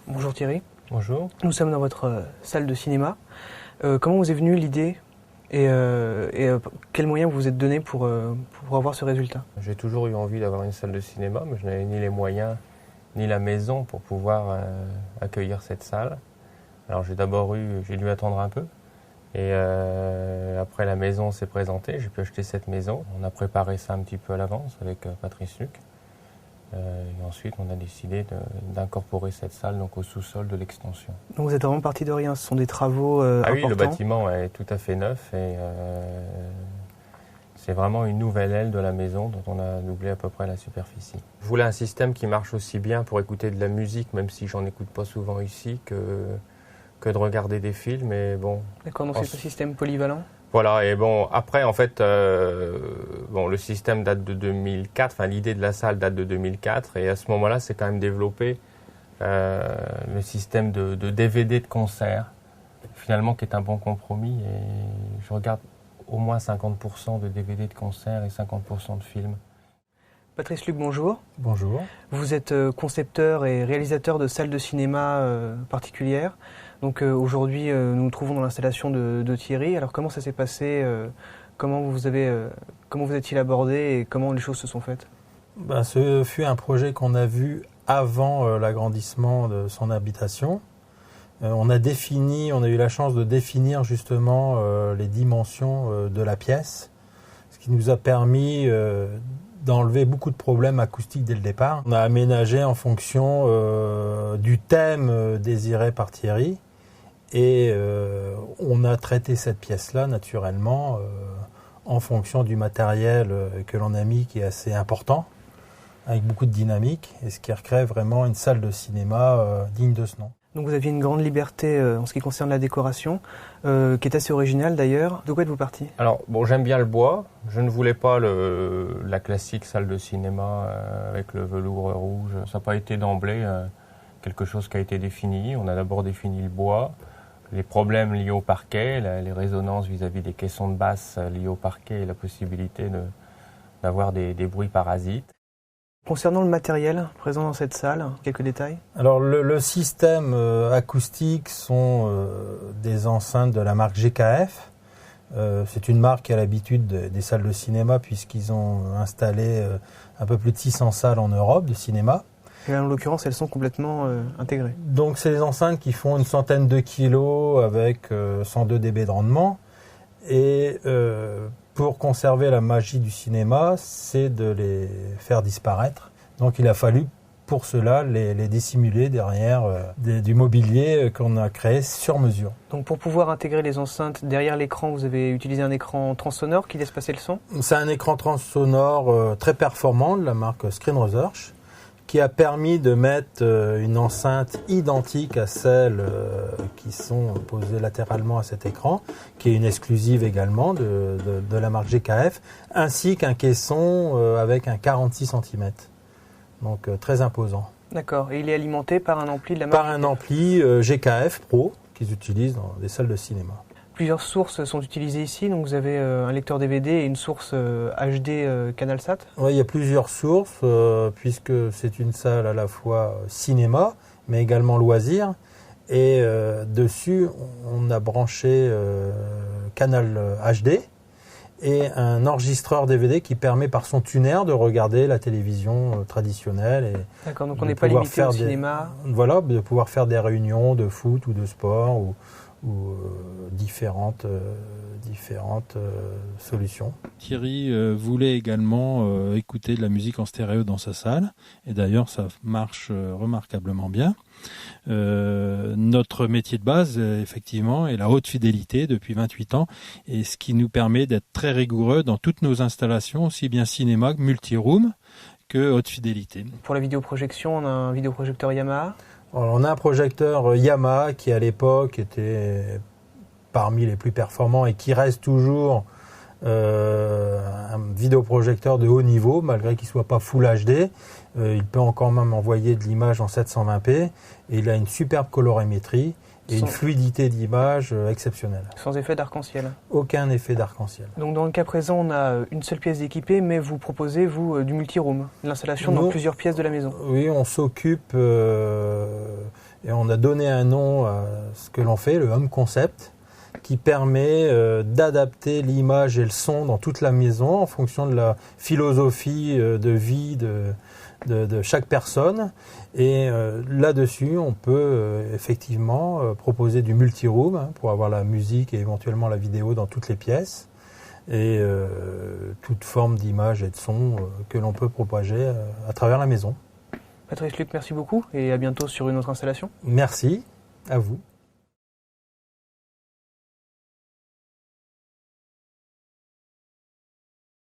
Bonjour Thierry. Bonjour. Nous sommes dans votre salle de cinéma. Comment vous est venue l'idée et quels moyens vous vous êtes donné pour avoir ce résultat? J'ai toujours eu envie d'avoir une salle de cinéma, mais je n'avais ni les moyens ni la maison pour pouvoir accueillir cette salle. Alors j'ai dû attendre un peu. Et après la maison s'est présentée, j'ai pu acheter cette maison. On a préparé ça un petit peu à l'avance avec Patrice Luc. Et ensuite, on a décidé d'incorporer cette salle donc, au sous-sol de l'extension. Donc vous êtes vraiment parti de rien, ce sont des travaux importants? Oui, le bâtiment est tout à fait neuf et c'est vraiment une nouvelle aile de la maison dont on a doublé à peu près la superficie. Je voulais un système qui marche aussi bien pour écouter de la musique, même si j'en écoute pas souvent ici, que de regarder des films. Et bon, d'accord, donc c'est ce système polyvalent? Voilà, et bon, après, en fait, le système date de 2004, enfin, l'idée de la salle date de 2004, et à ce moment-là, c'est quand même développé le système de DVD de concert, finalement, qui est un bon compromis, et je regarde au moins 50% de DVD de concert et 50% de films. Patrice Luc, bonjour. Bonjour. Vous êtes concepteur et réalisateur de salles de cinéma particulières. Donc aujourd'hui, nous nous trouvons dans l'installation de Thierry. Alors comment ça s'est passé? Comment vous êtes-il abordé et comment les choses se sont faites? Ce fut un projet qu'on a vu avant l'agrandissement de son habitation. On a eu la chance de définir justement les dimensions de la pièce, ce qui nous a permis d'enlever beaucoup de problèmes acoustiques dès le départ. On a aménagé en fonction du thème désiré par Thierry et on a traité cette pièce-là naturellement en fonction du matériel que l'on a mis qui est assez important, avec beaucoup de dynamique, et ce qui recrée vraiment une salle de cinéma digne de ce nom. Donc vous aviez une grande liberté en ce qui concerne la décoration, qui est assez originale d'ailleurs. De quoi êtes-vous parti? Alors, j'aime bien le bois. Je ne voulais pas la classique salle de cinéma avec le velours rouge. Ça n'a pas été d'emblée quelque chose qui a été défini. On a d'abord défini le bois, les problèmes liés au parquet, les résonances vis-à-vis des caissons de basse liées au parquet et la possibilité d'avoir des bruits parasites. Concernant le matériel présent dans cette salle, quelques détails? Alors le système acoustique sont des enceintes de la marque GKF. C'est une marque qui a l'habitude des salles de cinéma puisqu'ils ont installé un peu plus de 600 salles en Europe de cinéma. Et en l'occurrence, elles sont complètement intégrées. Donc c'est des enceintes qui font une centaine de kilos avec 102 dB de rendement. Et pour conserver la magie du cinéma, c'est de les faire disparaître. Donc il a fallu pour cela les dissimuler derrière du mobilier qu'on a créé sur mesure. Donc pour pouvoir intégrer les enceintes derrière l'écran, vous avez utilisé un écran transsonore qui laisse passer le son? C'est un écran transsonore très performant de la marque Screen Research, qui a permis de mettre une enceinte identique à celles qui sont posées latéralement à cet écran, qui est une exclusive également de la marque GKF, ainsi qu'un caisson avec un 46 cm. Donc très imposant. D'accord, et il est alimenté par un ampli de la marque? Par un ampli GKF Pro qu'ils utilisent dans des salles de cinéma. Plusieurs sources sont utilisées ici, donc vous avez un lecteur DVD et une source HD CanalSat? Oui, il y a plusieurs sources, puisque c'est une salle à la fois cinéma, mais également loisirs. Et dessus, on a branché Canal HD et un enregistreur DVD qui permet par son tuner de regarder la télévision traditionnelle. D'accord, donc on n'est pas limité au cinéma? Voilà, de pouvoir faire des réunions de foot ou de sport ou différentes solutions. Thierry voulait également écouter de la musique en stéréo dans sa salle, et d'ailleurs ça marche remarquablement bien. Notre métier de base, effectivement, est la haute fidélité depuis 28 ans, et ce qui nous permet d'être très rigoureux dans toutes nos installations, aussi bien cinéma que multi-room, que haute fidélité. Pour la vidéoprojection, on a un vidéoprojecteur Yamaha? On a un projecteur Yamaha qui à l'époque était parmi les plus performants et qui reste toujours un vidéoprojecteur de haut niveau, malgré qu'il ne soit pas Full HD. Il peut encore même envoyer de l'image en 720p et il a une superbe colorimétrie et une fluidité d'image exceptionnelle. Sans effet d'arc-en-ciel? Aucun effet d'arc-en-ciel. Donc dans le cas présent, on a une seule pièce d'équipée, mais vous proposez, vous, du multi-room, l'installation dans plusieurs pièces de la maison? Oui, on s'occupe Et on a donné un nom à ce que l'on fait, le home concept, qui permet d'adapter l'image et le son dans toute la maison en fonction de la philosophie de vie de chaque personne. Et là-dessus, on peut effectivement proposer du multi-room pour avoir la musique et éventuellement la vidéo dans toutes les pièces. Et toute forme d'image et de son que l'on peut propager à travers la maison. Patrice Luc, merci beaucoup et à bientôt sur une autre installation. Merci, à vous.